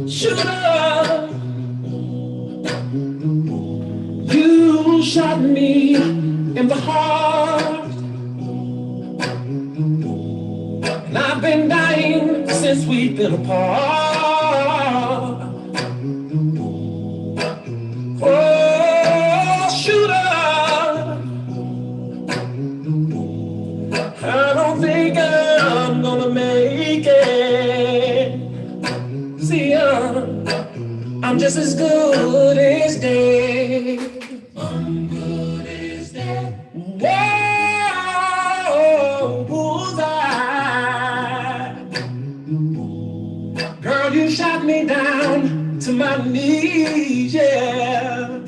Sugar, you shot me in the heart, and I've been dying since we've been apart. Oh, shooter, I don't think I'm gonna make it. See, I'm just as good as dead. I'm good as dead. Whoa, bullseye. Girl, you shot me down to my knees, yeah.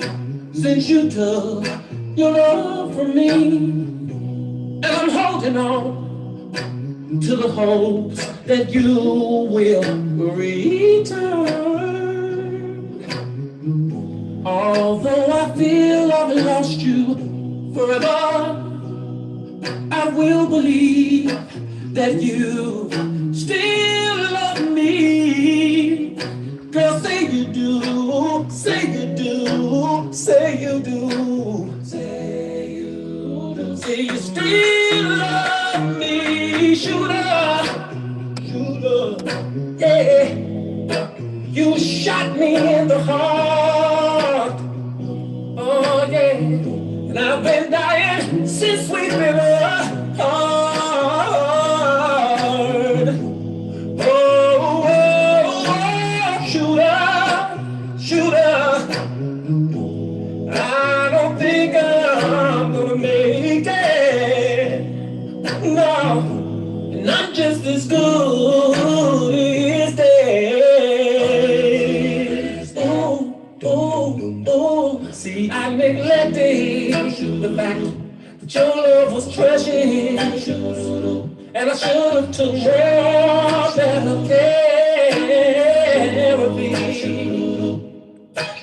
Since you took your love from me, and I'm holding on to the hopes that you will return. Although I feel I've lost you forever, I will believe that you still love me. Girl, say you do, say you do, say you do, say you do, say you still love me. Shooter, shooter, yeah. You shot me in the heart, oh yeah. And I've been dying since we've been apart. Oh, oh, oh, shooter, shooter. I don't think I'm gonna make it. No, and I'm just as good as dead. Oh, oh, see, I neglected the fact that your love was precious, and I should have took more better care of me.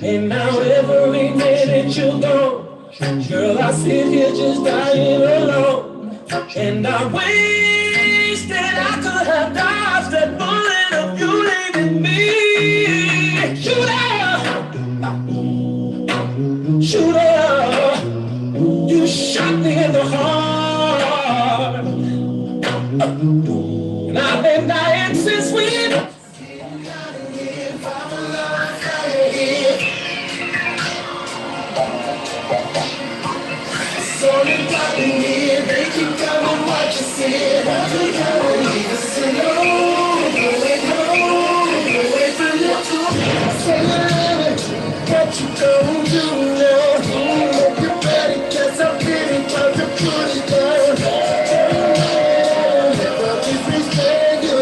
And now every minute you're gone, girl, I sit here just dying alone. And I wasted, I could have dodged that bullet of you leaving me. Shooter, shooter, you shot me in the heart. And I've been dying since we. So you got me here, they keep coming, what you said. I'm coming, listen, no, away from you too. Say you love it, what you don't do now. Hope you're ready, cause I'm feeling trying to put it down. Never disrespect you.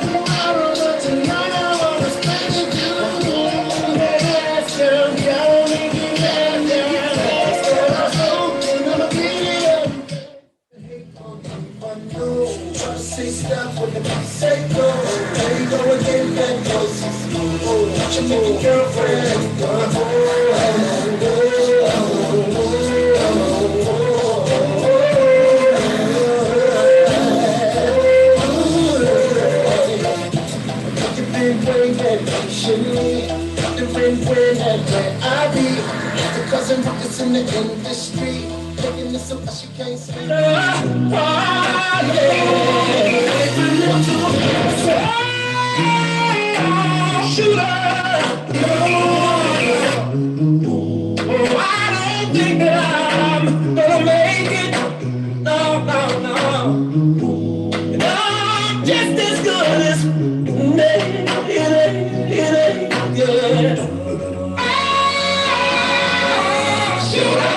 Tomorrow, but tonight I wanna spend with you. That's down, down, make it down, down. Say stuff when the beat say go. There you go again, that goes. What you make your girlfriend? You've been waiting patiently. You've been waiting where I be. The cousin rockets in the industry. Taking this up, she can't sleep. Shooter, oh, I don't think that I'm gonna make it. No, no, no. And I'm just as good as yeah. Shooter.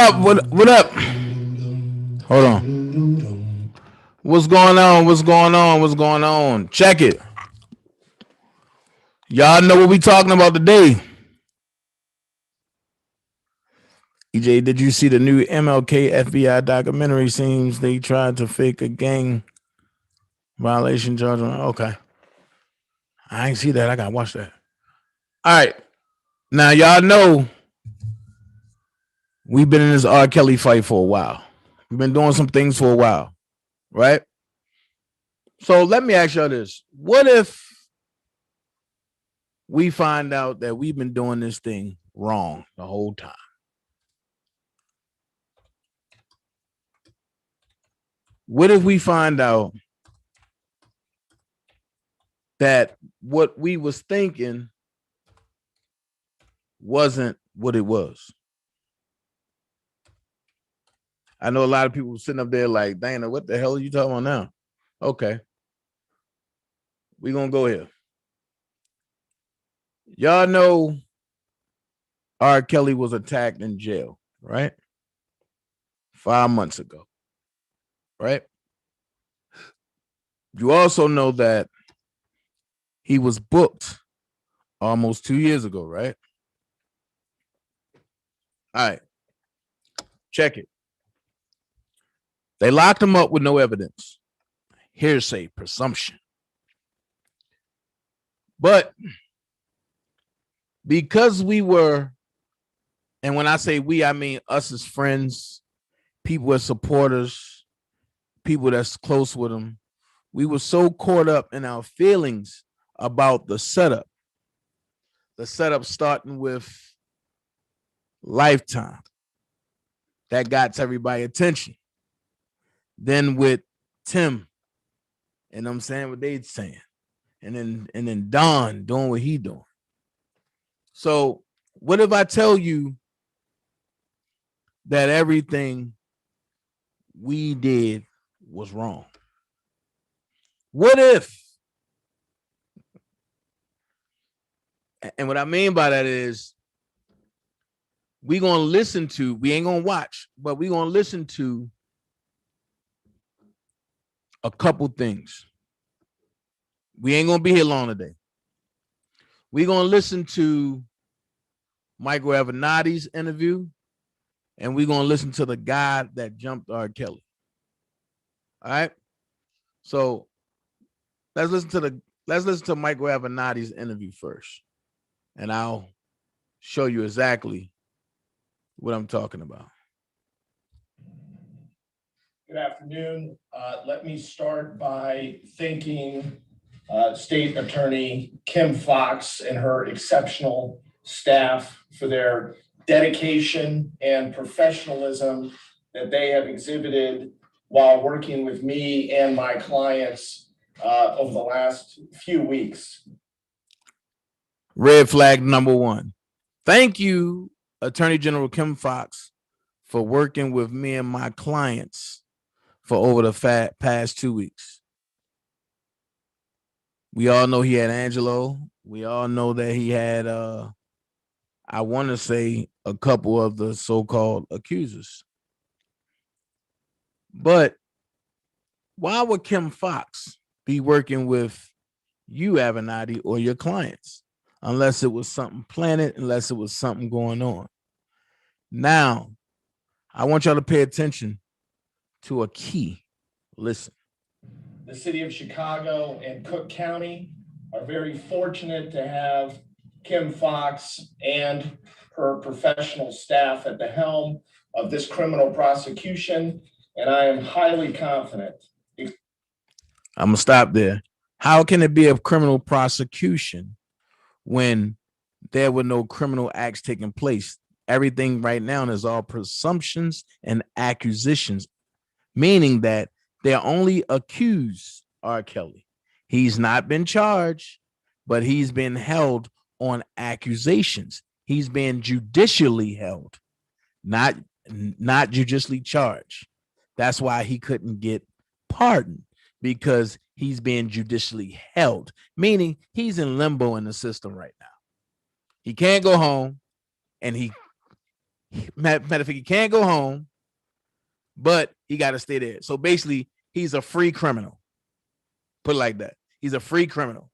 up? What up? Hold on. What's going on? What's going on? What's going on? Check it. Y'all know what we talking about today. EJ, did you see the new MLK FBI documentary? Seems they tried to fake a gang violation charge. Okay. I ain't see that. I gotta watch that. All right. Now y'all know we've been in this R. Kelly fight for a while. We've been doing some things for a while, right? So let me ask y'all this. What if we find out that we've been doing this thing wrong the whole time? What if we find out that what we was thinking wasn't what it was? I know a lot of people sitting up there like, Dana, what the hell are you talking about now? Okay. We're going to go here. Y'all know R. Kelly was attacked in jail, right? 5 months ago, right? You also know that he was booked almost 2 years ago, right? All right. Check it. They locked him up with no evidence. Hearsay, presumption. But because we were, and when I say we, I mean us as friends, people as supporters, people that's close with him, we were so caught up in our feelings about the setup. The setup starting with Lifetime. That got everybody's attention. Then with Tim, and I'm saying what they saying. And then Don doing what he doing. So what if I tell you that everything we did was wrong? What if, and what I mean by that is we ain't gonna watch, but we gonna listen to a couple things. We ain't gonna be here long today. We're gonna listen to Michael Avenatti's interview, and we're gonna listen to the guy that jumped R. Kelly. All right. So let's listen to Michael Avenatti's interview first, and I'll show you exactly what I'm talking about. Good afternoon. Let me start by thanking State Attorney Kim Foxx and her exceptional staff for their dedication and professionalism that they have exhibited while working with me and my clients over the last few weeks. Red flag number one. Thank you, Attorney General Kim Foxx, for working with me and my clients for over the past 2 weeks. We all know he had Angelo. We all know that he had, I want to say, a couple of the so-called accusers. But why would Kim Foxx be working with you, Avenatti, or your clients? Unless it was something planned, unless it was something going on. Now, I want y'all to pay attention to a key. Listen. The city of Chicago and Cook County are very fortunate to have Kim Foxx and her professional staff at the helm of this criminal prosecution, and I am highly confident. I'm going to stop there. How can it be a criminal prosecution when there were no criminal acts taking place? Everything right now is all presumptions and accusations, meaning that they're only accused R. Kelly. He's not been charged, but he's been held on accusations. He's been judicially held, not judicially charged. That's why he couldn't get pardoned, because he's being judicially held, meaning he's in limbo in the system right now. He can't go home, and he Matter of fact, he can't go home, but he got to stay there. So basically, he's a free criminal. Put it like that. He's a free criminal.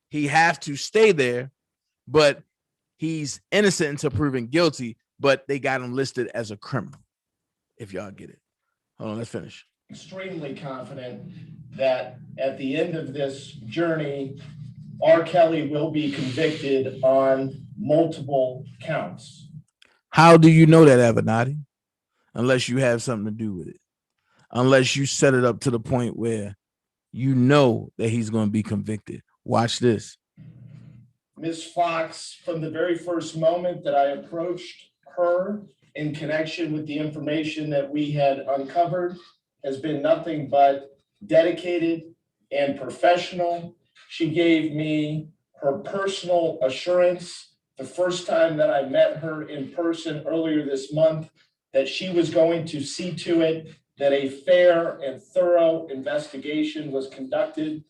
He has to stay there, but he's innocent until proven guilty, but they got him listed as a criminal. If y'all get it. Hold on, let's finish. Extremely confident that at the end of this journey, R. Kelly will be convicted on multiple counts. How do you know that, Avenatti? Unless you have something to do with it. Unless you set it up to the point where you know that he's going to be convicted. Watch this. Ms. Fox, from the very first moment that I approached her in connection with the information that we had uncovered, has been nothing but dedicated and professional. She gave me her personal assurance the first time that I met her in person earlier this month, that she was going to see to it that a fair and thorough investigation was conducted.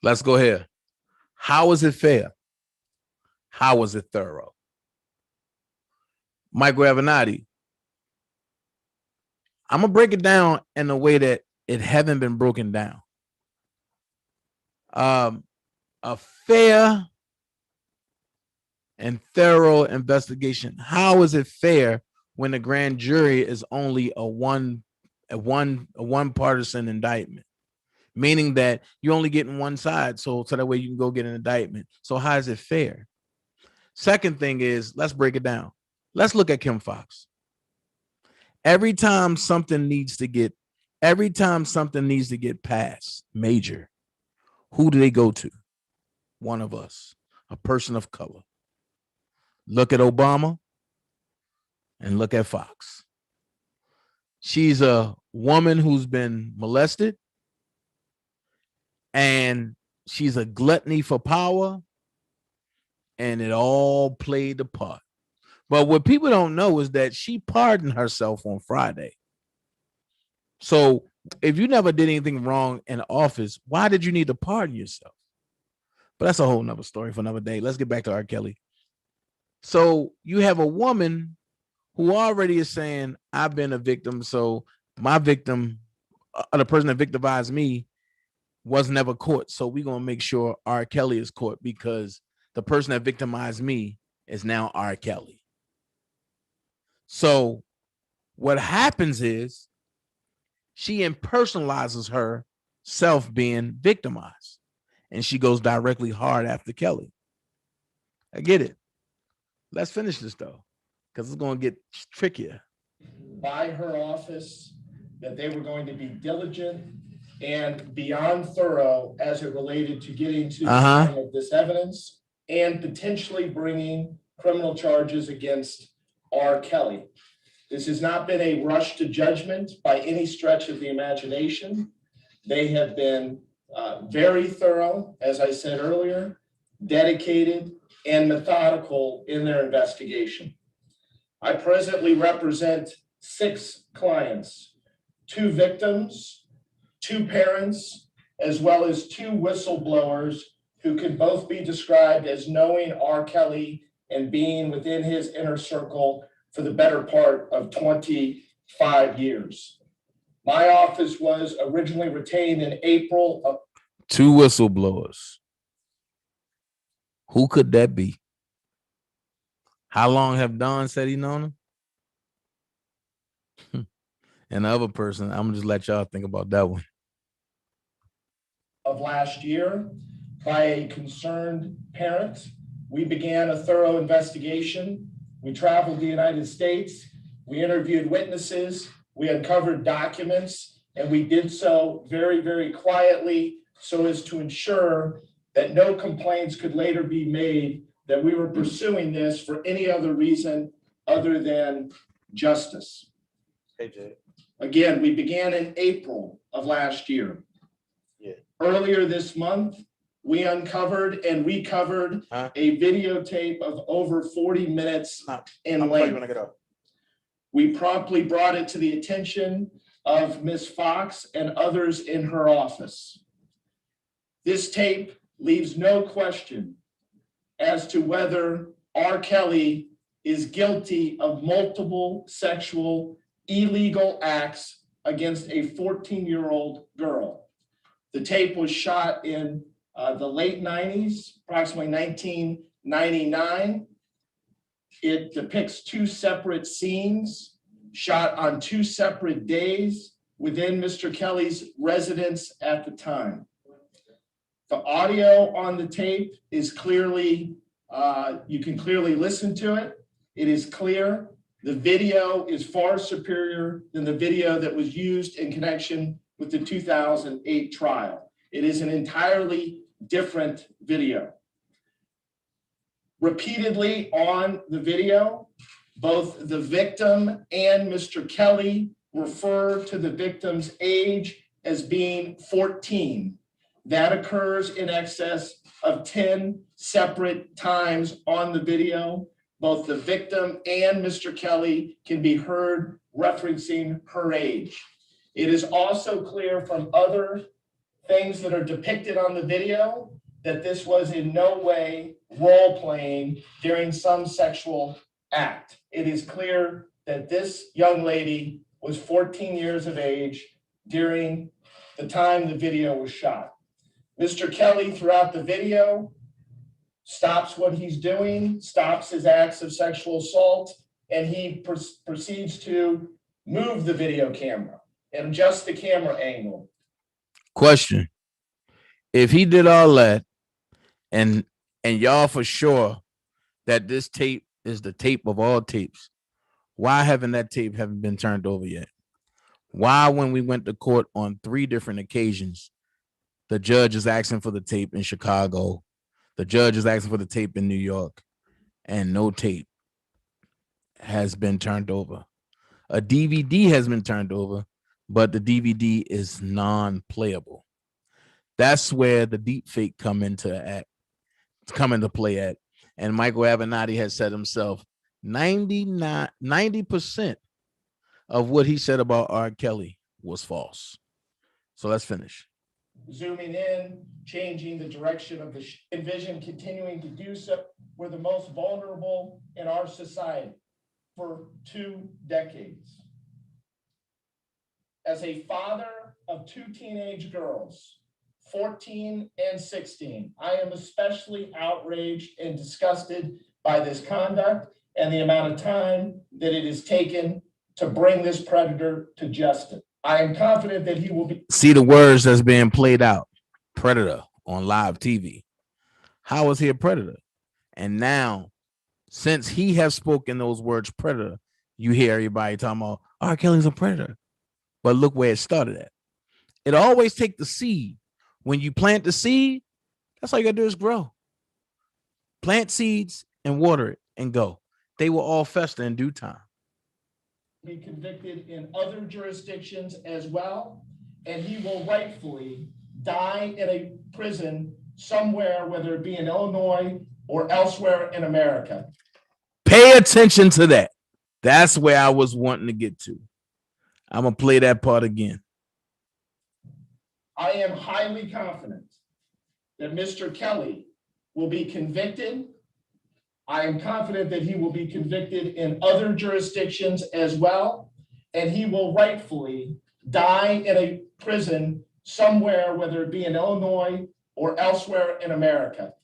Let's go here. How was it fair? How was it thorough? Michael Avenatti, I'm going to break it down in a way that it haven't been broken down. A fair and thorough investigation. How is it fair when the grand jury is only a one partisan indictment? Meaning that you're only getting one side, so that way you can go get an indictment. So how is it fair? Second thing is, let's break it down. Let's look at Kim Fox. Every time something needs to get passed, major, who do they go to? One of us, a person of color. Look at Obama and look at Fox. She's a woman who's been molested, and she's a gluttony for power, and it all played a part. But what people don't know is that she pardoned herself on Friday. So if you never did anything wrong in office, why did you need to pardon yourself? But that's a whole nother story for another day. Let's get back to R. Kelly. So you have a woman who already is saying, I've been a victim, so my victim, the person that victimized me, was never caught. So we're going to make sure R. Kelly is caught because the person that victimized me is now R. Kelly. So what happens is she impersonalizes herself being victimized, and she goes directly hard after Kelly. I get it. Let's finish this though, because it's going to get trickier. By her office, that they were going to be diligent and beyond thorough as it related to getting to the bottom of this evidence and potentially bringing criminal charges against R. Kelly. This has not been a rush to judgment by any stretch of the imagination. They have been very thorough, as I said earlier, dedicated and methodical in their investigation. I presently represent 6 clients, 2 victims, 2 parents, as well as 2 whistleblowers who can both be described as knowing R. Kelly and being within his inner circle for the better part of 25 years. My office was originally retained in April of 2 whistleblowers. Who could that be? How long have Don said he known him? And the other person, I'm gonna just let y'all think about that one. Of last year by a concerned parent. We began a thorough investigation. We traveled the United States. We interviewed witnesses. We uncovered documents, and we did so very, very quietly so as to ensure that no complaints could later be made that we were pursuing this for any other reason other than justice. Hey, Jay. Again, we began in April of last year. Yeah. Earlier this month, we uncovered and recovered a videotape of over 40 minutes in length. We promptly brought it to the attention of Ms. Fox and others in her office. This tape leaves no question as to whether R. Kelly is guilty of multiple sexual illegal acts against a 14-year-old girl. The tape was shot in the late 90s, approximately 1999. It depicts two separate scenes shot on two separate days within Mr. Kelly's residence at the time. The audio on the tape is clearly, you can clearly listen to it. It is clear. The video is far superior than the video that was used in connection with the 2008 trial. It is an entirely different video. Repeatedly on the video, both the victim and Mr. Kelly refer to the victim's age as being 14. That occurs in excess of 10 separate times on the video. Both the victim and Mr. Kelly can be heard referencing her age. It is also clear from other things that are depicted on the video that this was in no way role-playing during some sexual act. It is clear that this young lady was 14 years of age during the time the video was shot. Mr. Kelly, throughout the video, stops what he's doing, stops his acts of sexual assault, and he proceeds to move the video camera and adjust the camera angle. Question: if he did all that, and y'all for sure that this tape is the tape of all tapes, why haven't that tape been turned over yet? Why, when we went to court on 3 different occasions, the judge is asking for the tape in Chicago, the judge is asking for the tape in New York, and no tape has been turned over? A DVD has been turned over, but the DVD is non-playable. That's where the deep fake come into play at. And Michael Avenatti has said himself, 90% of what he said about R. Kelly was false. So let's finish. Zooming in, changing the direction of the envision, continuing to do so. We're the most vulnerable in our society for 2 decades. As a father of 2 teenage girls, 14 and 16, I am especially outraged and disgusted by this conduct and the amount of time that it has taken to bring this predator to justice. I am confident that he will be. See the words that's being played out. Predator on live TV. How is he a predator? And now, since he has spoken those words, predator, you hear everybody talking about R. Kelly's a predator. But look where it started at. It always take the seed. When you plant the seed, that's all you gotta do is grow. Plant seeds and water it and go. They will all fester in due time. Be convicted in other jurisdictions as well, and he will rightfully die in a prison somewhere, whether it be in Illinois or elsewhere in America. Pay attention to that. That's where I was wanting to get to. I'm gonna play that part again. I am highly confident that Mr. Kelly will be convicted. I am confident that he will be convicted in other jurisdictions as well, and he will rightfully die in a prison somewhere, whether it be in Illinois or elsewhere in America.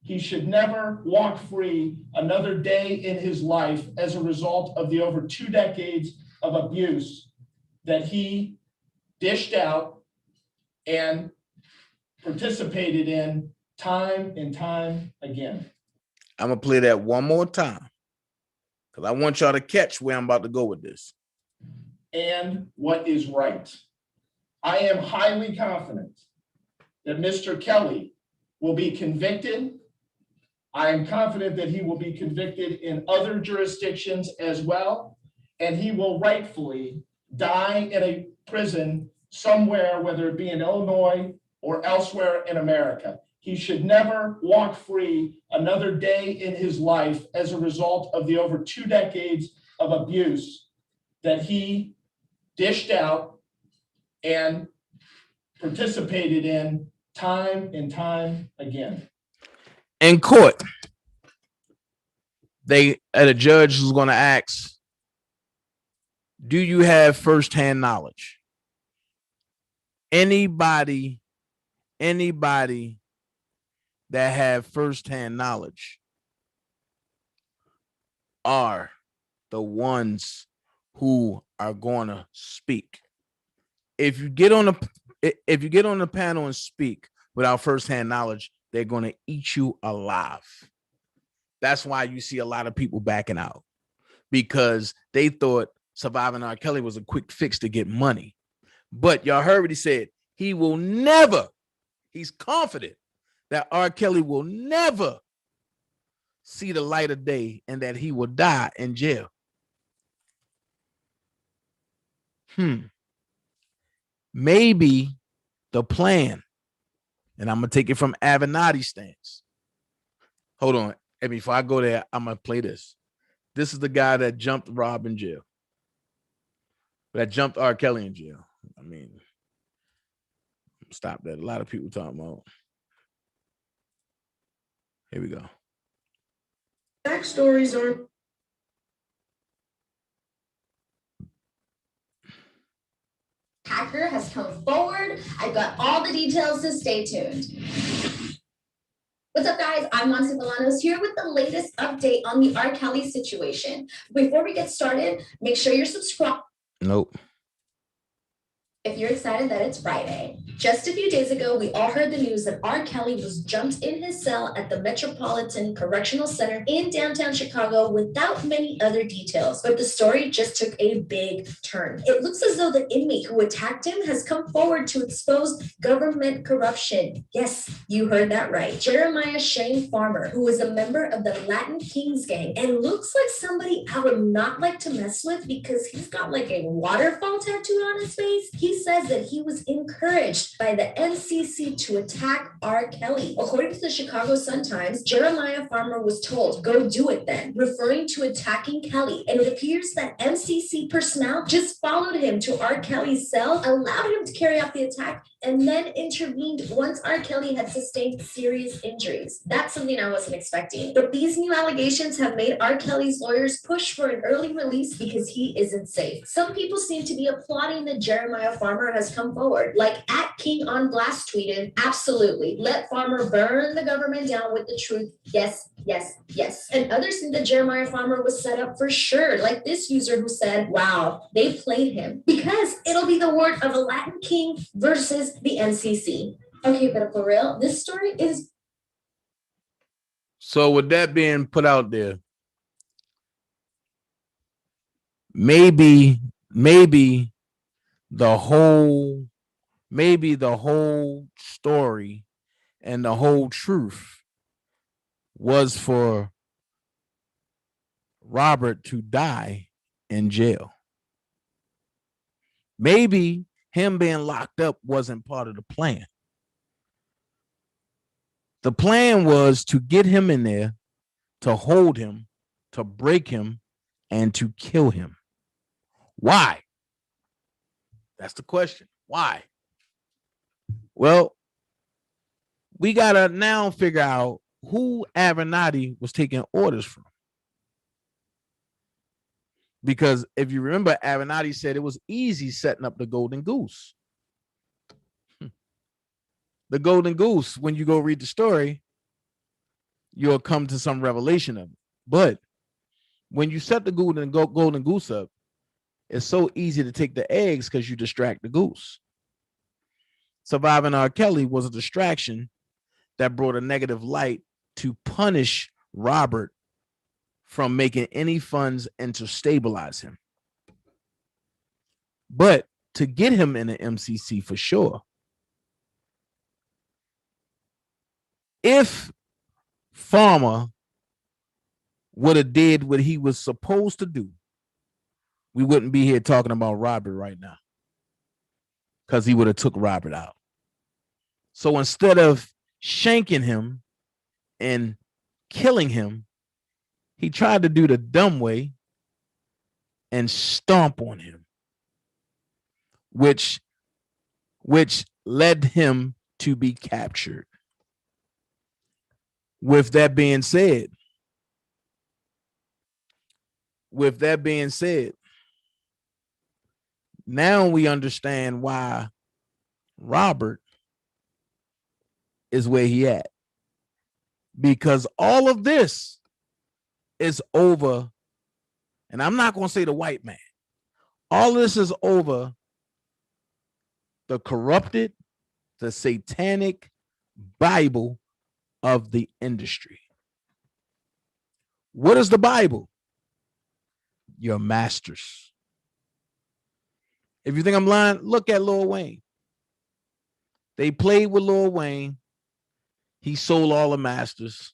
He should never walk free another day in his life as a result of the over 2 decades of abuse that he dished out and participated in time and time again. I'm going to play that one more time because I want y'all to catch where I'm about to go with this. And what is right. I am highly confident that Mr. Kelly will be convicted. I am confident that he will be convicted in other jurisdictions as well, and he will rightfully die in a prison somewhere, whether it be in Illinois or elsewhere in America. He should never walk free another day in his life as a result of the over 2 decades of abuse that he dished out and participated in time and time again. In court, a judge was going to ask, do you have firsthand knowledge? Anybody that have firsthand knowledge are the ones who are going to speak. If you get on the panel and speak without firsthand knowledge, they're going to eat you alive. That's why you see a lot of people backing out, because they thought surviving R. Kelly was a quick fix to get money. But y'all heard what he said. He will never, he's confident that R. Kelly will never see the light of day and that he will die in jail. Maybe the plan, and I'm going to take it from Avenatti's stance. Hold on. And before I go there, I'm going to play this. This is the guy that jumped Rob in jail, that jumped R. Kelly in jail. I mean, stop that. A lot of people talking about. Here we go. Backstories are. Hacker has come forward. I've got all the details, so stay tuned. What's up, guys? I'm Monse Bolanos here with the latest update on the R. Kelly situation. Before we get started, make sure you're subscribed. Nope. If you're excited that it's Friday. Just a few days ago, we all heard the news that R. Kelly was jumped in his cell at the Metropolitan Correctional Center in downtown Chicago without many other details. But the story just took a big turn. It looks as though the inmate who attacked him has come forward to expose government corruption. Yes, you heard that right. Jeremiah Shane Farmer, who was a member of the Latin Kings gang and looks like somebody I would not like to mess with because he's got like a waterfall tattooed on his face. He says that he was encouraged by the NCC to attack R. Kelly. According to the Chicago Sun-Times, Jeremiah Farmer was told, go do it then, referring to attacking Kelly. And it appears that NCC personnel just followed him to R. Kelly's cell, allowed him to carry out the attack, and then intervened once R. Kelly had sustained serious injuries. That's something I wasn't expecting. But these new allegations have made R. Kelly's lawyers push for an early release because he isn't safe. Some people seem to be applauding that Jeremiah Farmer has come forward. Like @King on Blast tweeted, absolutely, let Farmer burn the government down with the truth. Yes, yes, yes. And others think that Jeremiah Farmer was set up for sure. Like this user who said, wow, they played him because it'll be the word of a Latin king versus the NCC. Okay, but for real, this story is. So with that being put out there, maybe the whole story and the whole truth was for Robert to die in jail. Maybe him being locked up wasn't part of the plan. The plan was to get him in there, to hold him, to break him, and to kill him. Why? That's the question. Why? Well, we got to now figure out who Avenatti was taking orders from. Because if you remember, Avenatti said it was easy setting up the Golden Goose. The Golden Goose, when you go read the story, you'll come to some revelation of it. But when you set the Golden Goose up, it's so easy to take the eggs because you distract the goose. Surviving R. Kelly was a distraction that brought a negative light to punish Robert from making any funds and to stabilize him. But to get him in the MCC for sure, if Farmer would have did what he was supposed to do, we wouldn't be here talking about Robert right now, because he would have took Robert out. So instead of shanking him and killing him, he tried to do the dumb way and stomp on him, which led him to be captured. With that being said, with that being said, now we understand why Robert is where he at. Because all of this is over, and I'm not going to say the white man. All this is over the corrupted, the satanic Bible of the industry. What is the Bible? Your masters. If you think I'm lying, look at Lil Wayne. They played with Lil Wayne. He sold all the masters.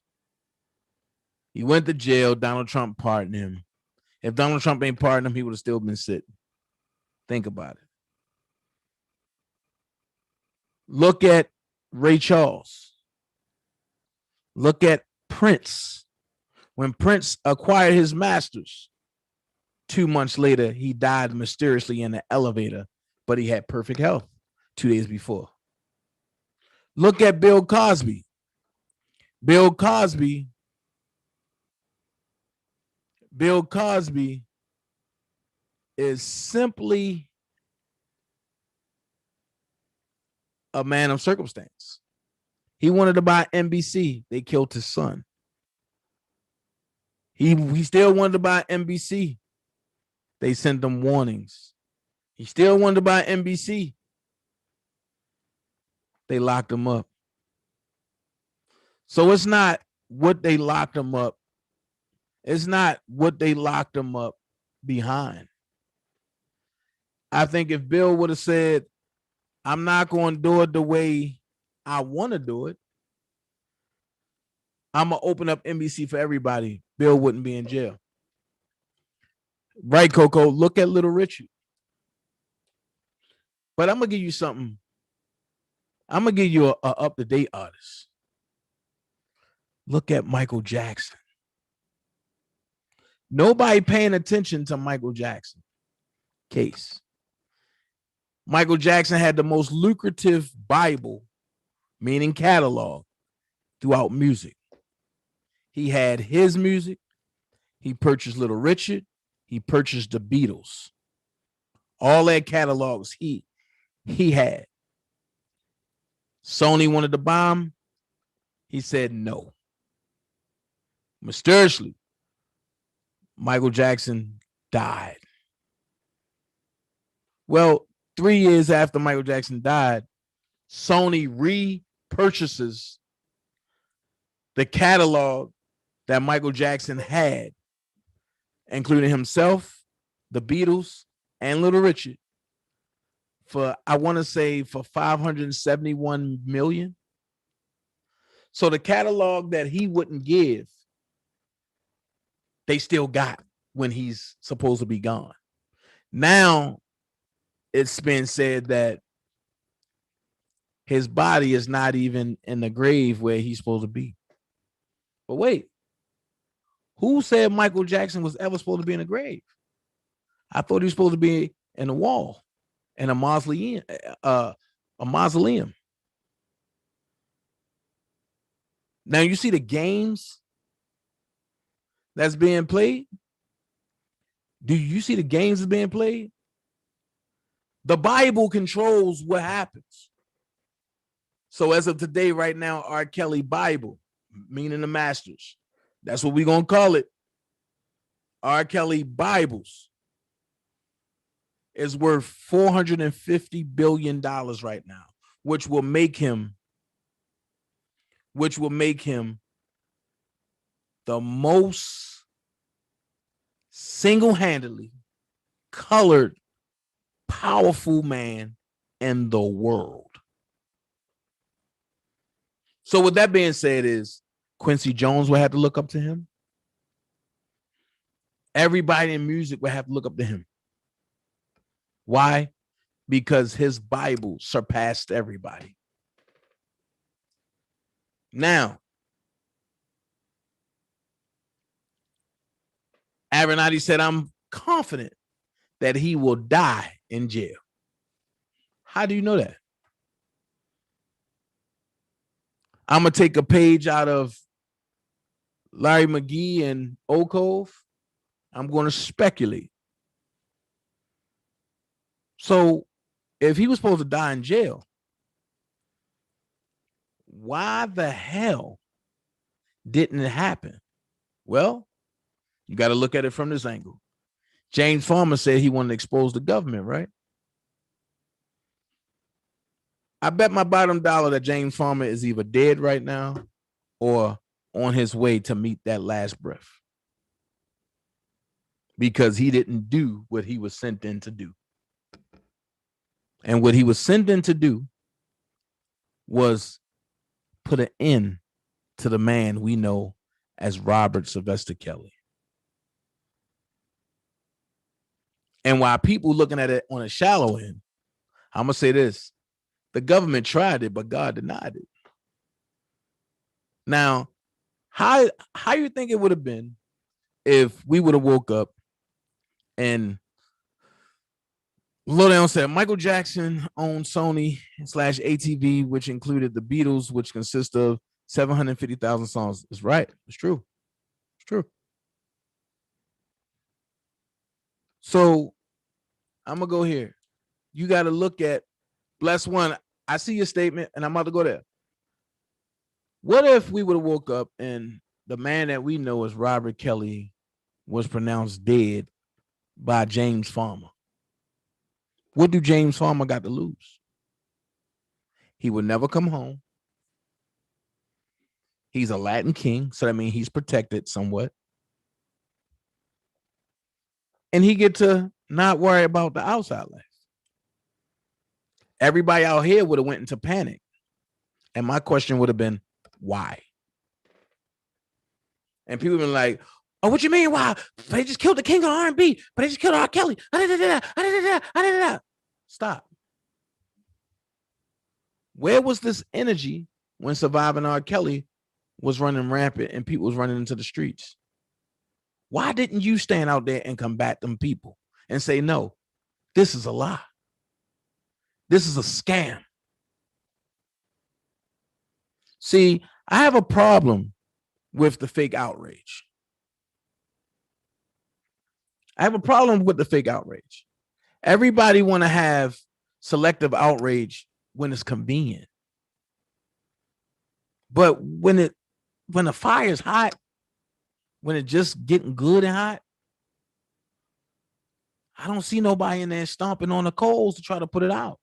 He went to jail. Donald Trump pardoned him. If Donald Trump ain't pardoned him, he would have still been sitting. Think about it. Look at Ray Charles. Look at Prince. When Prince acquired his masters, 2 months later, he died mysteriously in the elevator, but he had perfect health 2 days before. Look at Bill Cosby. Bill Cosby is simply a man of circumstance. He wanted to buy NBC. They killed his son. He still wanted to buy NBC. They sent him warnings. He still wanted to buy NBC. They locked him up. So it's not what they locked him up. It's not what they locked him up behind. I think if Bill would have said, I'm not going to do it the way I want to do it, I'm going to open up NBC for everybody, Bill wouldn't be in jail. Right, Coco? Look at Little Richard. But I'm going to give you something. I'm going to give you a up-to-date artist. Look at Michael Jackson. Nobody paying attention to Michael Jackson case. Michael Jackson had the most lucrative Bible, meaning catalog, throughout music. He had his music. He purchased Little Richard. He purchased the Beatles. All that catalogs he had. Sony wanted to buy him. He said no. Mysteriously, Michael Jackson died. Well, 3 years after Michael Jackson died, Sony repurchases the catalog that Michael Jackson had, including himself, the Beatles, and Little Richard, for, I want to say, for $571 million. So the catalog that he wouldn't give, they still got when he's supposed to be gone. Now it's been said that his body is not even in the grave where he's supposed to be. But wait, who said Michael Jackson was ever supposed to be in a grave? I thought he was supposed to be in a wall, in a mausoleum. Now you see the games that's being played. Do you see the games that's being played? The Bible controls what happens. So as of today, right now, R. Kelly Bible, meaning the masters, that's what we're going to call it. R. Kelly Bibles is worth $450 billion right now, which will make him the most single-handedly colored, powerful man in the world. So with that being said, is Quincy Jones will have to look up to him. Everybody in music will have to look up to him. Why? Because his Bible surpassed everybody. Now, Avenatti said, I'm confident that he will die in jail. How do you know that? I'm going to take a page out of Larry McGee and Oak Cove. I'm going to speculate. So if he was supposed to die in jail, why the hell didn't it happen? Well, you got to look at it from this angle. James Farmer said he wanted to expose the government, right? I bet my bottom dollar that James Farmer is either dead right now or on his way to meet that last breath, because he didn't do what he was sent in to do. And what he was sent in to do was put an end to the man we know as Robert Sylvester Kelly. And while people looking at it on a shallow end, I'm going to say this: the government tried it, but God denied it. Now, how you think it would have been if we would have woke up and Lowdown said Michael Jackson owned Sony / ATV, which included the Beatles, which consist of 750,000 songs. It's right. It's true. It's true. So I'm going to go here. You got to look at Bless One. I see your statement, and I'm about to go there. What if we would have woke up and the man that we know as Robert Kelly was pronounced dead by James Farmer? What do James Farmer got to lose? He would never come home. He's a Latin king, so that means he's protected somewhat. And he get to not worry about the outside life. Everybody out here would have went into panic. And my question would have been, why? And people have been like, oh, what you mean, why? They just killed the king of R&B, but they just killed R. Kelly. Stop. Where was this energy when Surviving R. Kelly was running rampant and people was running into the streets? Why didn't you stand out there and combat them people and say, no, this is a lie. This is a scam. See, I have a problem with the fake outrage. I have a problem with the fake outrage. Everybody want to have selective outrage when it's convenient. But when the fire is hot, when it's just getting good and hot, I don't see nobody in there stomping on the coals to try to put it out.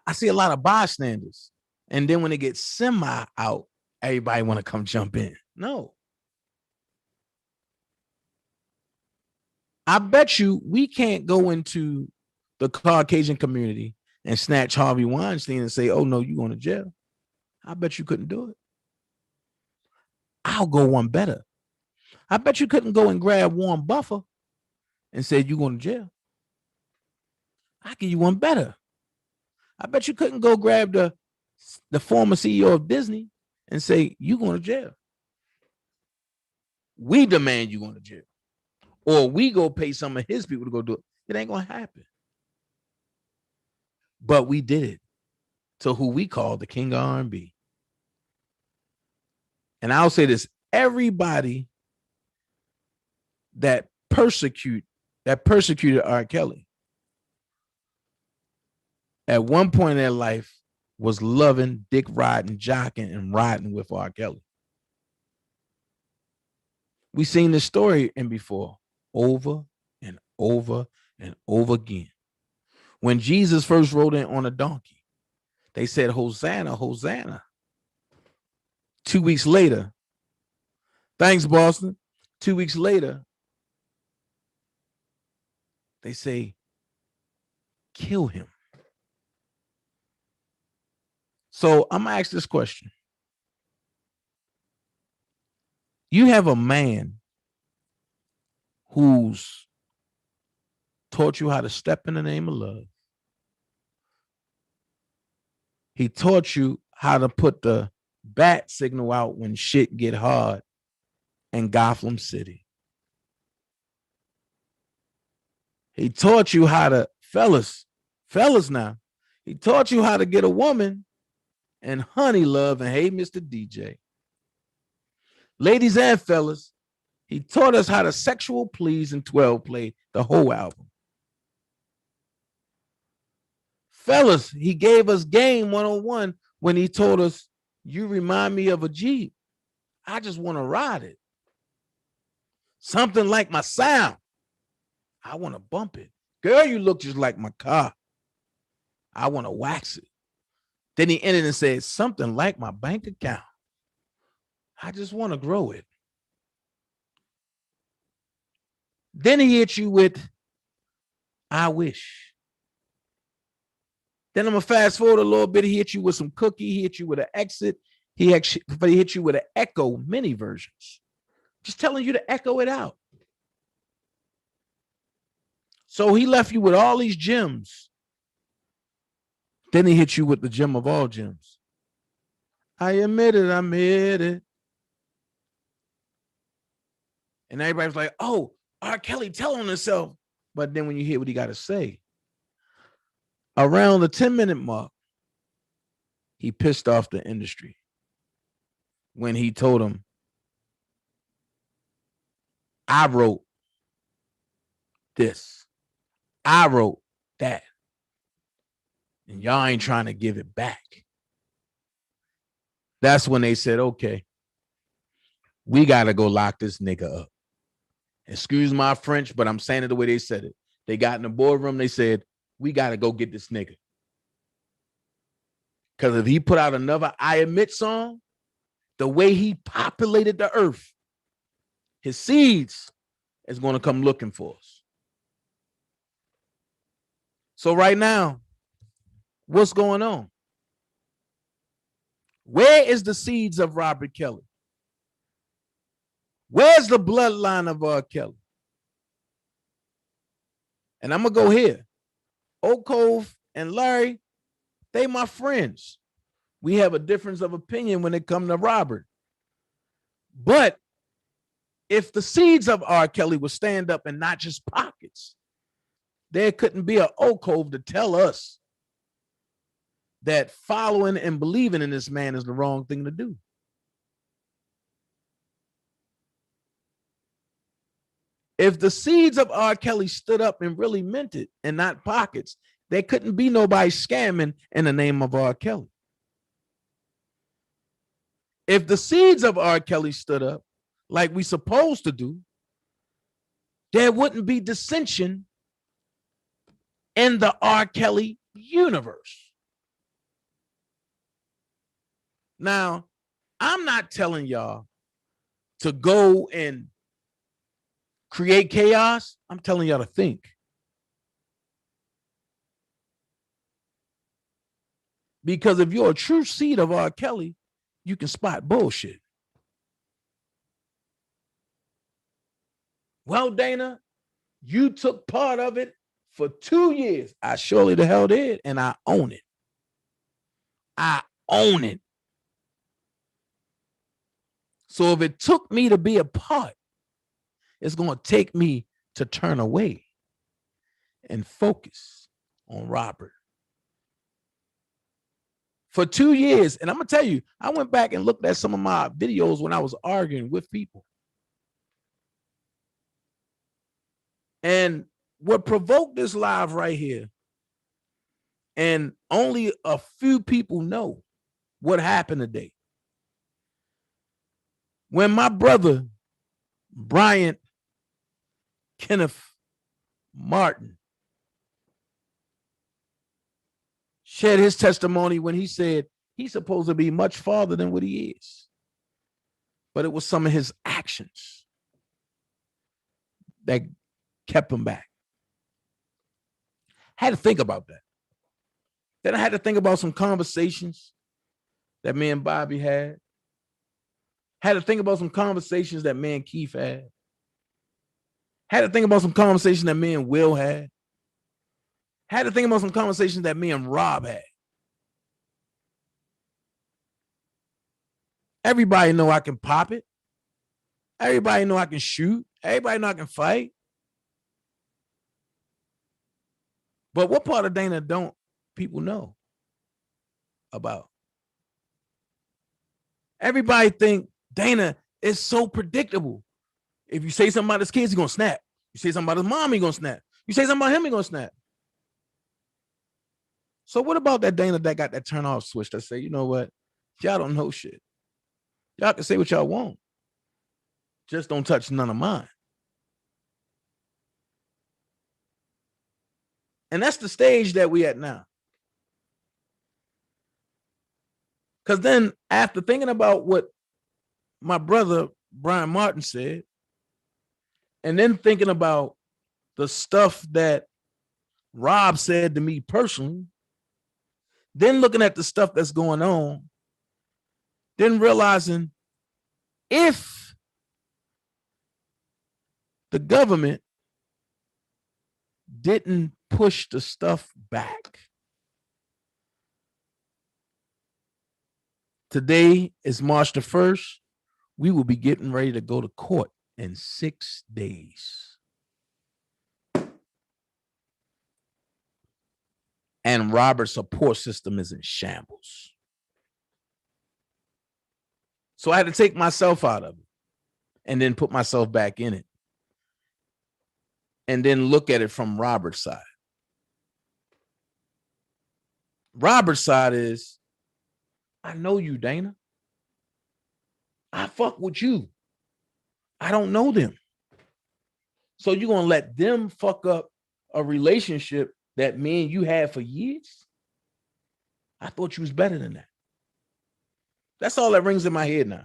I see a lot of bystanders. And then when it gets semi out, everybody want to come jump in. No. I bet you we can't go into the Caucasian community and snatch Harvey Weinstein and say, oh, no, you're going to jail. I bet you couldn't do it. I'll go one better. I bet you couldn't go and grab Warren Buffett and say, you're going to jail. I'll give you one better. I bet you couldn't go grab the former CEO of Disney and say, you're going to jail. We demand you going to jail. Or we go pay some of his people to go do it. It ain't going to happen. But we did it to who we call the king of R&B. And I'll say this, everybody that persecuted R. Kelly at one point in their life was loving, dick riding, jocking, and riding with R. Kelly. We've seen this story in before, over and over and over again. When Jesus first rode in on a donkey, they said, Hosanna, Hosanna. 2 weeks later, thanks, Boston. 2 weeks later, they say, kill him. So I'm going to ask this question. You have a man who's taught you how to step in the name of love. He taught you how to put the bat signal out when shit get hard in Gotham City. He taught you how to, fellas now, he taught you how to get a woman and honey love and hey, Mr. DJ. Ladies and fellas, He taught us how to sexual please in 12 play, the whole album. Fellas, he gave us game 101 when he told us, you remind me of a Jeep. I just want to ride it. Something like my sound. I want to bump it. Girl, you look just like my car. I want to wax it. Then he ended and said, something like my bank account. I just want to grow it. Then he hit you with, I wish. Then I'm going to fast forward a little bit. He hit you with some cookie. He hit you with an exit. He hit you with an echo mini versions. Just telling you to echo it out. So he left you with all these gems. Then he hit you with the gem of all gems. I admit it, I made it. And everybody's like, oh, R. Kelly telling himself. But then when you hear what he got to say, around the 10-minute mark, he pissed off the industry when he told them, I wrote this. I wrote that. And y'all ain't trying to give it back. That's when they said, okay, we got to go lock this nigga up. Excuse my French, but I'm saying it the way they said it. They got in the boardroom. They said, we got to go get this nigga. Because if he put out another I Admit song, the way he populated the earth, his seeds is going to come looking for us. So right now, what's going on? Where is the seeds of Robert Kelly? Where's the bloodline of R. Kelly? And I'm going to go here. Oak Cove and Larry, they my friends. We have a difference of opinion when it comes to Robert. But if the seeds of R. Kelly would stand up and not just pockets, there couldn't be an Oak Cove to tell us that following and believing in this man is the wrong thing to do. If the seeds of R. Kelly stood up and really meant it and not pockets, there couldn't be nobody scamming in the name of R. Kelly. If the seeds of R. Kelly stood up like we supposed to do, there wouldn't be dissension in the R. Kelly universe. Now, I'm not telling y'all to go and create chaos. I'm telling y'all to think. Because if you're a true seed of R. Kelly, you can spot bullshit. Well, Dana, you took part of it for 2 years. I surely the hell did, and I own it. I own it. So if it took me to be a part, it's going to take me to turn away and focus on Robert. For 2 years, and I'm going to tell you, I went back and looked at some of my videos when I was arguing with people. And what provoked this live right here, and only a few people know what happened today. When my brother, Bryant Kenneth Martin, shared his testimony when he said he's supposed to be much farther than what he is. But it was some of his actions that kept him back. Had to think about that. Then I had to think about some conversations that me and Bobby had. Had to think about some conversations that me and Keith had. Had to think about some conversations that me and Will had. Had to think about some conversations that me and Rob had. Everybody know I can pop it. Everybody know I can shoot. Everybody know I can fight. But what part of Dana don't people know about? Everybody think Dana is so predictable. If you say something about his kids, he's gonna snap. You say something about his mom, he's gonna snap. You say something about him, he's gonna snap. So what about that Dana that got that turn off switch that say, you know what? Y'all don't know shit. Y'all can say what y'all want. Just don't touch none of mine. And that's the stage that we at now. Because then after thinking about what my brother Brian Martin said, and then thinking about the stuff that Rob said to me personally, then looking at the stuff that's going on, then realizing if the government didn't push the stuff back, today is March the 1st, we will be getting ready to go to court in 6 days. And Robert's support system is in shambles. So I had to take myself out of it and then put myself back in it. And then look at it from Robert's side. Robert's side is, I know you, Dana. I fuck with you. I don't know them. So you're going to let them fuck up a relationship that me and you had for years? I thought you was better than that. That's all that rings in my head now.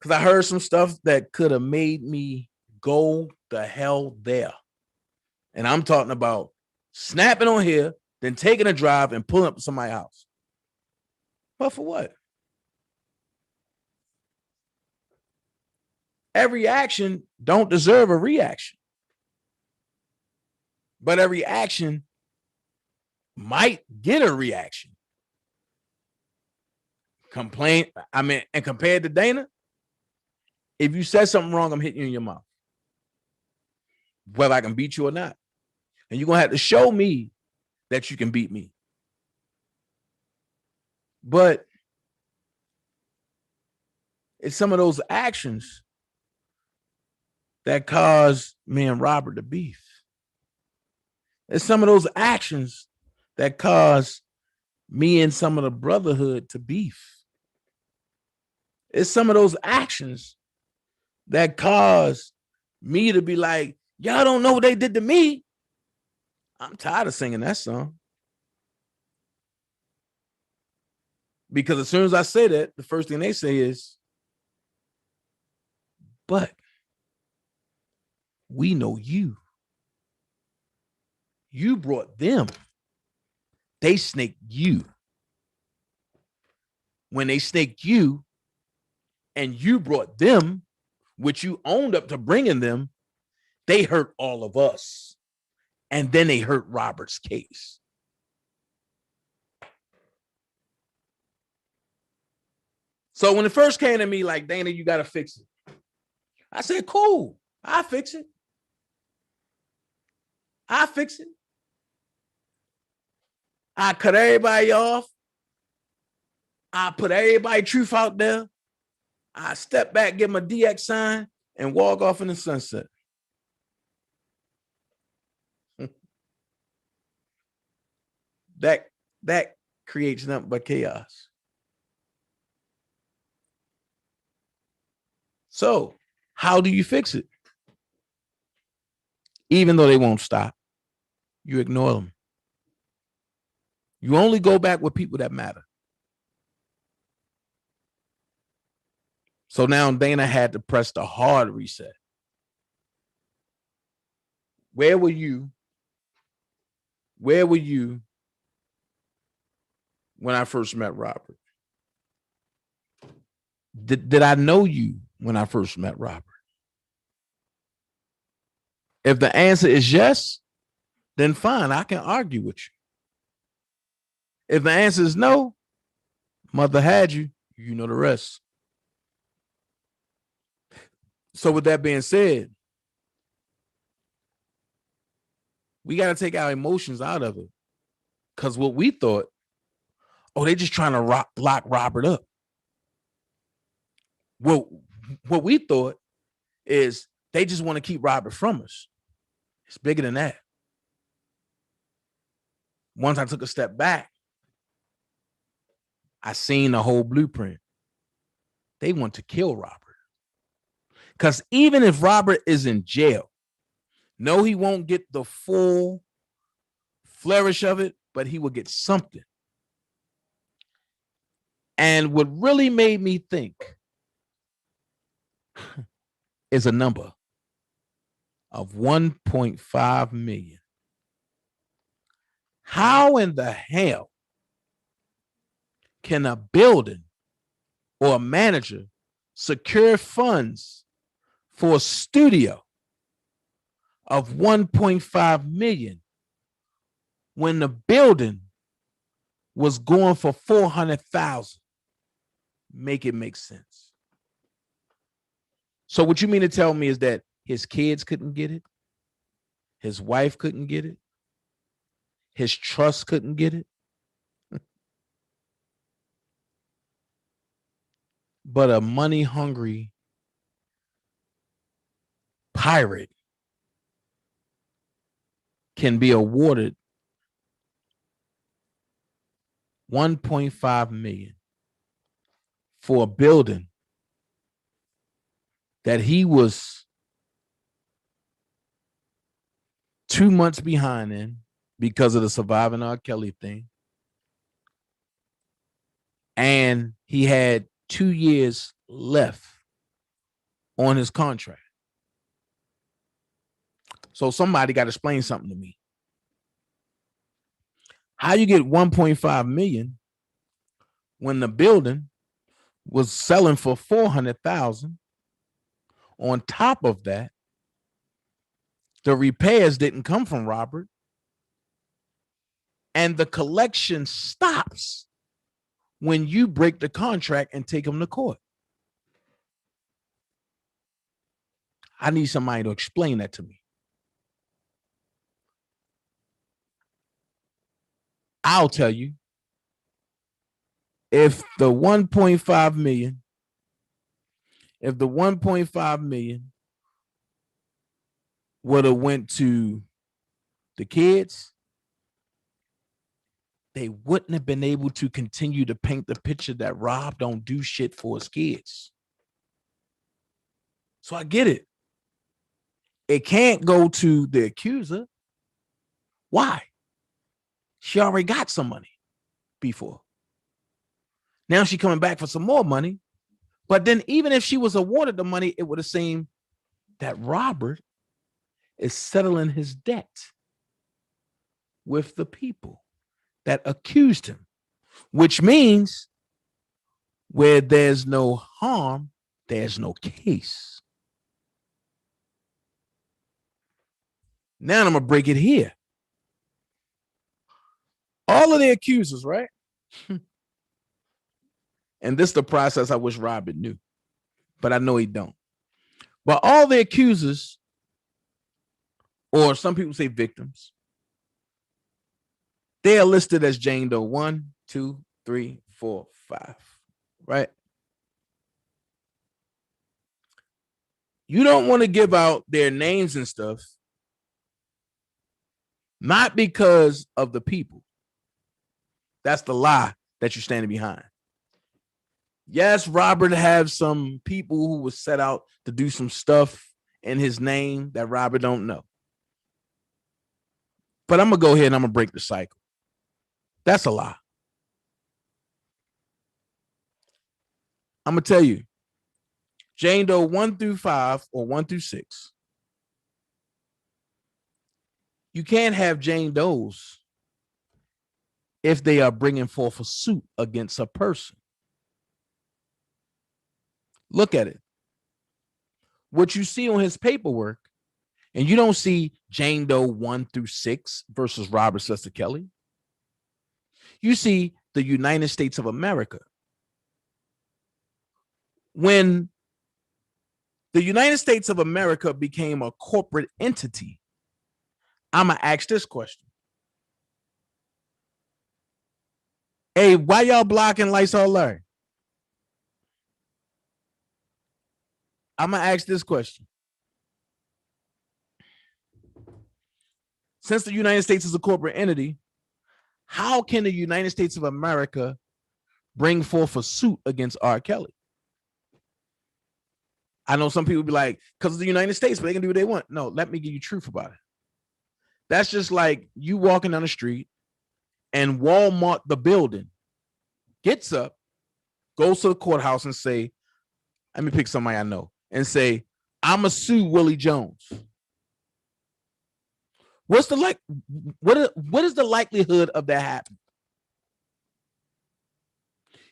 Because I heard some stuff that could have made me go the hell there. And I'm talking about snapping on here, then taking a drive and pulling up to somebody's house. But for what? Every action don't deserve a reaction. But every action might get a reaction. Complain, and compared to Dana, if you said something wrong, I'm hitting you in your mouth. Whether I can beat you or not. And you're going to have to show me that you can beat me. But it's some of those actions that caused me and Robert to beef. It's some of those actions that caused me and some of the brotherhood to beef. It's some of those actions that caused me to be like, y'all don't know what they did to me. I'm tired of singing that song. Because as soon as I say that, the first thing they say is, but we know you. You brought them. They snaked you. When they snaked you and you brought them, which you owned up to bringing them, they hurt all of us. And then they hurt Robert's case. So when it first came to me like, Dana, you got to fix it. I said, cool, I'll fix it. I'll fix it. I cut everybody off. I put everybody's truth out there. I step back, give them a DX sign, and walk off in the sunset. That creates nothing but chaos. So, how do you fix it? Even though they won't stop, you ignore them. You only go back with people that matter. So now Dana had to press the hard reset. Where were you? Where were you when I first met Robert? Did I know you when I first met Robert? If the answer is yes, then fine, I can argue with you. If the answer is no, mother had you, you know the rest. So with that being said, we got to take our emotions out of it. Because what we thought, oh, they're just trying to lock Robert up. Well, what we thought is they just want to keep Robert from us. It's bigger than that. Once I took a step back, I seen the whole blueprint. They want to kill Robert. Because even if Robert is in jail, no, he won't get the full flourish of it, but he will get something. And what really made me think is a number of 1.5 million. How in the hell can a building or a manager secure funds for a studio of 1.5 million when the building was going for 400,000? Make it make sense. So what you mean to tell me is that his kids couldn't get it? His wife couldn't get it? His trust couldn't get it? But a money-hungry pirate can be awarded 1.5 million for a building that he was 2 months behind in because of the surviving R.Kellz thing. And he had 2 years left on his contract. So somebody got to explain something to me. How you get 1.5 million when the building was selling for 400,000? On top of that, the repairs didn't come from Robert, and the collection stops when you break the contract and take him to court. I need somebody to explain that to me. I'll tell you, if the 1.5 million would have went to the kids, they wouldn't have been able to continue to paint the picture that Rob don't do shit for his kids. So I get it. It can't go to the accuser. Why? She already got some money before. Now she's coming back for some more money. But then even if she was awarded the money, it would have seemed that Robert is settling his debt with the people that accused him, which means where there's no harm, there's no case. Now I'm going to break it here. All of the accusers, right? And this is the process I wish Robert knew, but I know he don't. But all the accusers, or some people say victims, they are listed as Jane Doe 1, 2, 3, 4, 5, right? You don't want to give out their names and stuff, not because of the people. That's the lie that you're standing behind. Yes, Robert have some people who was set out to do some stuff in his name that Robert don't know. But I'm going to go ahead and I'm going to break the cycle. That's a lie. I'm going to tell you, Jane Doe 1 through 5 or 1 through 6, you can't have Jane Does if they are bringing forth a suit against a person. Look at it. What you see on his paperwork, and you don't see Jane Doe 1 through 6 versus Robert Sester Kelly. You see the United States of America. When the United States of America became a corporate entity, I'm going to ask this question. Hey, why y'all blocking Lights All Larry? I'm gonna ask this question. Since the United States is a corporate entity, how can the United States of America bring forth a suit against R. Kelly? I know some people be like, because of the United States, but they can do what they want. No, let me give you truth about it. That's just like you walking down the street and Walmart, the building, gets up, goes to the courthouse and say, let me pick somebody I know, and say, I'm gonna sue Willie Jones. What is the likelihood of that happening?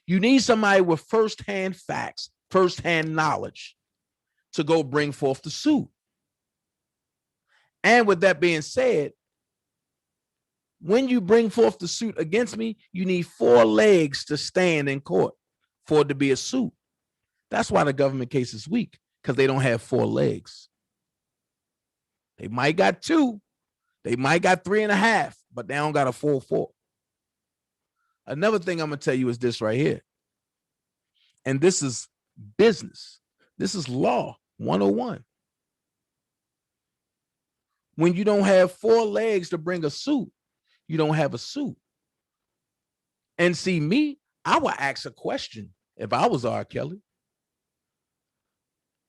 You need somebody with firsthand facts, firsthand knowledge to go bring forth the suit. And with that being said, when you bring forth the suit against me, you need 4 legs to stand in court for it to be a suit. That's why the government case is weak, because they don't have 4 legs. They might got 2, they might got 3.5, but they don't got a full 4. Another thing I'm gonna tell you is this right here. And this is business. This is law 101. When you don't have 4 legs to bring a suit, you don't have a suit. And see, me, I would ask a question if I was R. Kelly.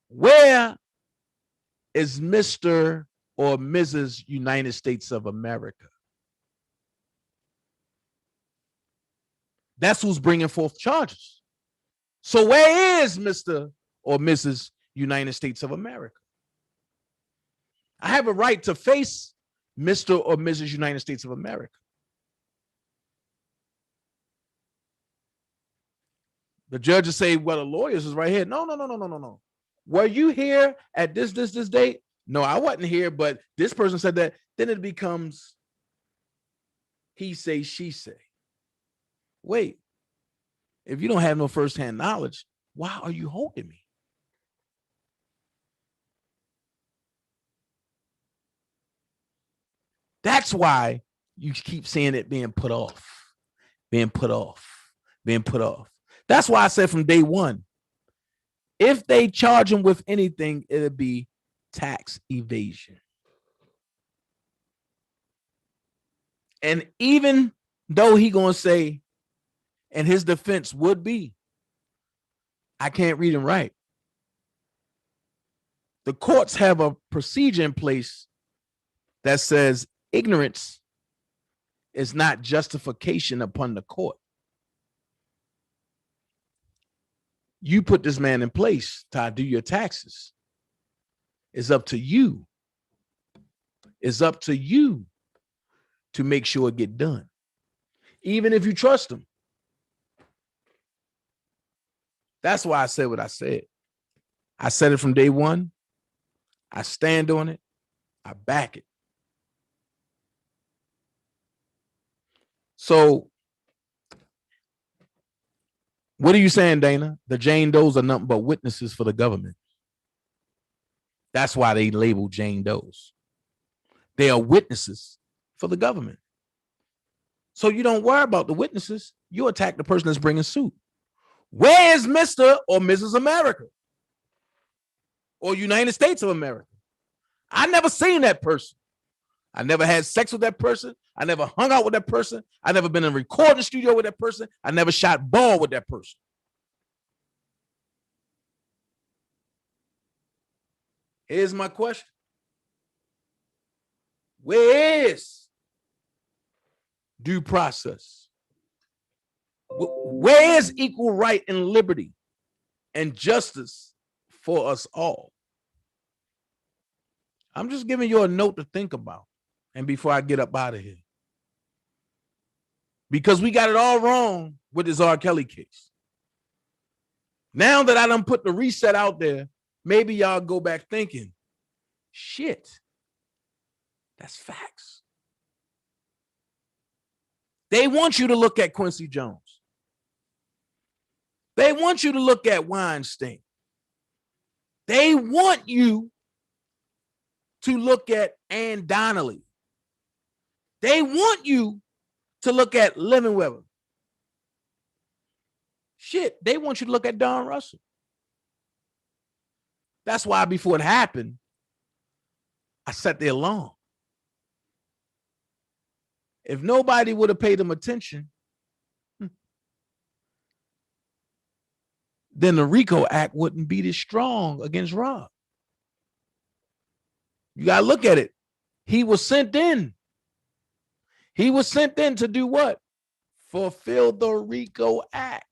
Where is Mr. or Mrs. United States of America? That's who's bringing forth charges. So where is Mr. or Mrs. United States of America? I have a right to face Mr. or Mrs. United States of America. The judges say, well, the lawyers is right here. No. Were you here at this date? No, I wasn't here, but this person said that. Then it becomes he say, she say. Wait, if you don't have no firsthand knowledge, why are you holding me? That's why you keep seeing it being put off. That's why I said from day one, if they charge him with anything, it'll be tax evasion. And even though he gonna say, and his defense would be, I can't read and write. The courts have a procedure in place that says ignorance is not justification upon the court. You put this man in place to do your taxes. It's up to you. It's up to you to make sure it get done, even if you trust him. That's why I said what I said. I said it from day one. I stand on it. I back it. So what are you saying, Dana? The Jane Does are nothing but witnesses for the government. That's why they label Jane Does. They are witnesses for the government. So you don't worry about the witnesses. You attack the person that's bringing suit. Where is Mr. or Mrs. America? Or United States of America? I never seen that person. I never had sex with that person. I never hung out with that person. I never been in a recording studio with that person. I never shot ball with that person. Here's my question. Where is due process? Where is equal right and liberty and justice for us all? I'm just giving you a note to think about. And before I get up out of here, because we got it all wrong with this R. Kelly case. Now that I done put the reset out there, maybe y'all go back thinking, shit, that's facts. They want you to look at Quincy Jones. They want you to look at Weinstein. They want you to look at Ann Donnelly. They want you to look at Lemonweber. Shit, they want you to look at Don Russell. That's why before it happened, I set the alarm. If nobody would have paid him attention, then the RICO Act wouldn't be this strong against Rob. You got to look at it. He was sent in. He was sent in to do what? Fulfill the RICO Act.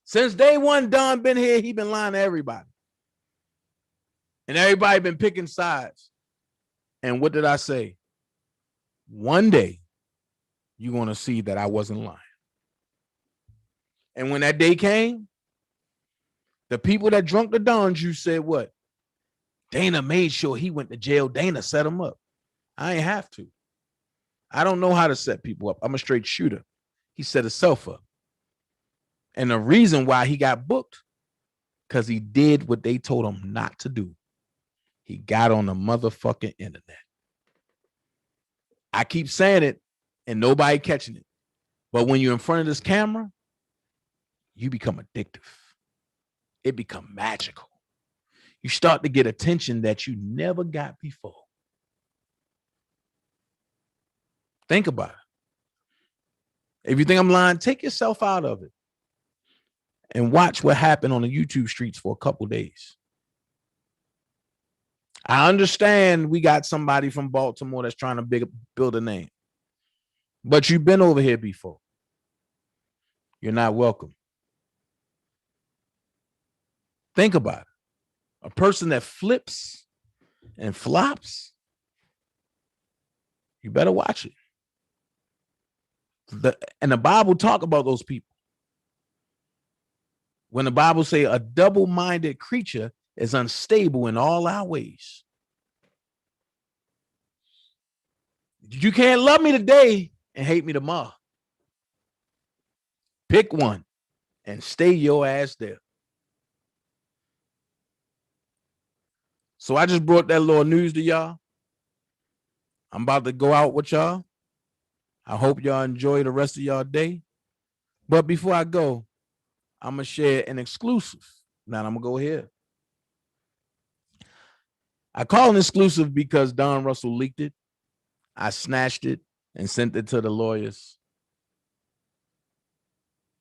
Since day one, Don been here, he been lying to everybody. And everybody been picking sides. And what did I say? One day, you're going to see that I wasn't lying. And when that day came, the people that drunk the Don juice said what? Dana made sure he went to jail. Dana set him up. I ain't have to. I don't know how to set people up. I'm a straight shooter. He set himself up. And the reason why he got booked, because he did what they told him not to do. He got on the motherfucking internet. I keep saying it and nobody catching it. But when you're in front of this camera, you become addictive. It becomes magical. You start to get attention that you never got before. Think about it. If you think I'm lying, take yourself out of it and watch what happened on the YouTube streets for a couple days. I understand we got somebody from Baltimore that's trying to build a name, but you've been over here before. You're not welcome. Think about it. A person that flips and flops, you better watch it. And the Bible talk about those people. When the Bible say a double-minded creature is unstable in all our ways. You can't love me today and hate me tomorrow. Pick one and stay your ass there. So I just brought that little news to y'all. I'm about to go out with y'all. I hope y'all enjoy the rest of y'all day. But before I go, I'm going to share an exclusive. Now I'm going to go here. I call it exclusive because Don Russell leaked it. I snatched it and sent it to the lawyers.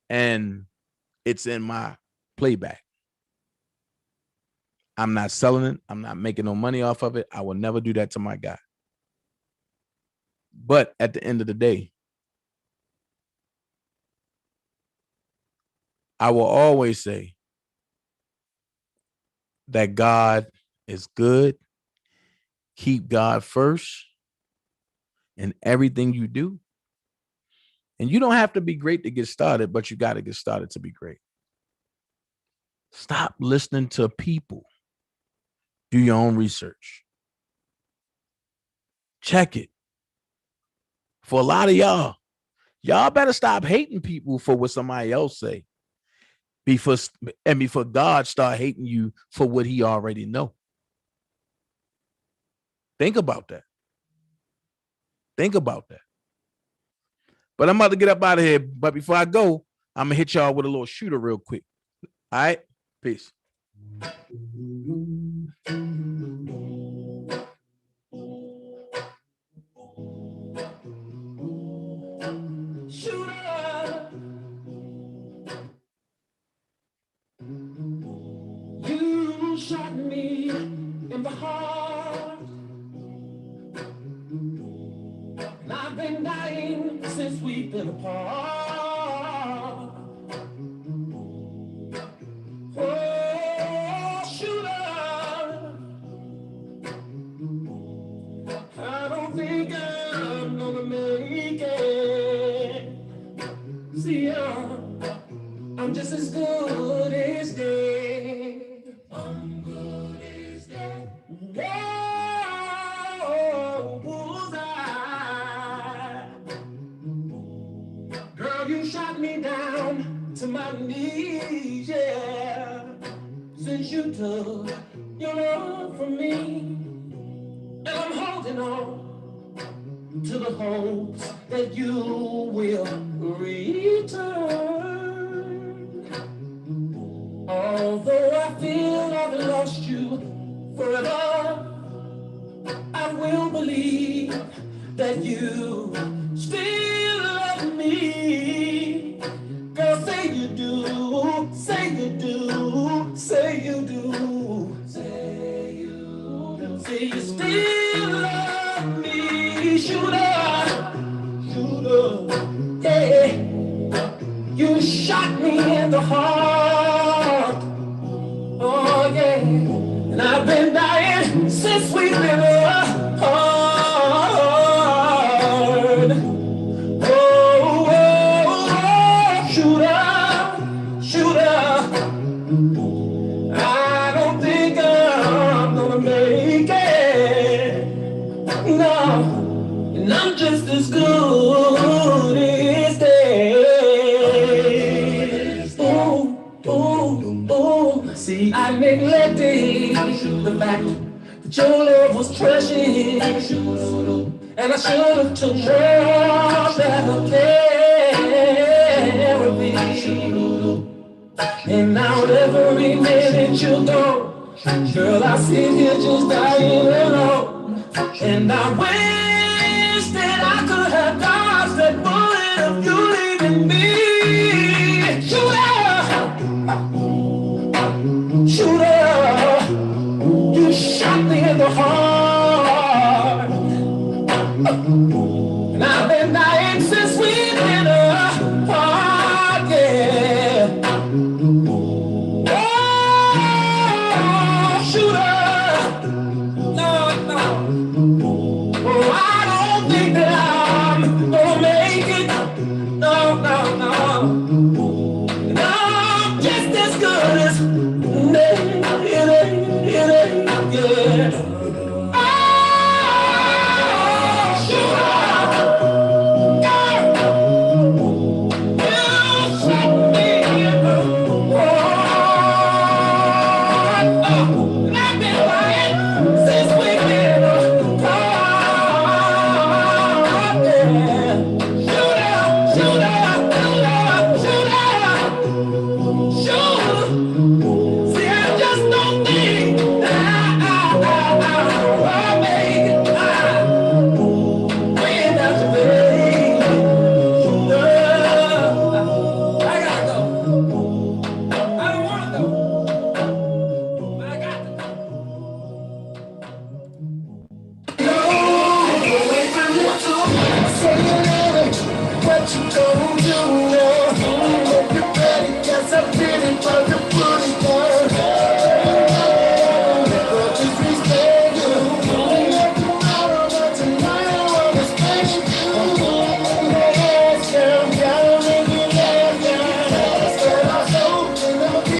And it's in my playback. I'm not selling it. I'm not making no money off of it. I will never do that to my guy. But at the end of the day, I will always say that God is good. Keep God first in everything you do. And you don't have to be great to get started, but you got to get started to be great. Stop listening to people. Do your own research. Check it. For a lot of y'all better stop hating people for what somebody else say. Before God start hating you for what he already know. Think about that. Think about that. But I'm about to get up out of here. But before I go, I'm going to hit y'all with a little shooter real quick. All right? Peace. Shooter, you shot me in the heart. And I've been dying since we've been apart. Oh, shooter, I don't think I'm gonna make it. See, I'm just as good as dead. I'm good as dead. Whoa, bullseye. Girl, you shot me down to my knees, yeah. Since you took your love from me, and I'm holding on to the hopes that you will return. Although I feel you still love me? Girl, say you do, say you do, say you do, say you do. Say you still love me, shooter, shooter, yeah. You shot me in the heart, oh yeah. And I've been dying since we've been apart. Oh, oh, oh, shooter, shooter. I don't think I'm gonna make it. No, and I'm just as good as dead. Ooh, ooh, ooh. See, I neglected the fact that your love was precious, and I should have took more better care of me. And now every minute you go, girl, I sit here just dying alone. And I wish that I could have dodged that bullet of you leaving me. Shooter, shooter, you shot me in the heart. And I've been dying since we've been apart, yeah. Oh, shooter, no, no. Oh, I don't think that I'm gonna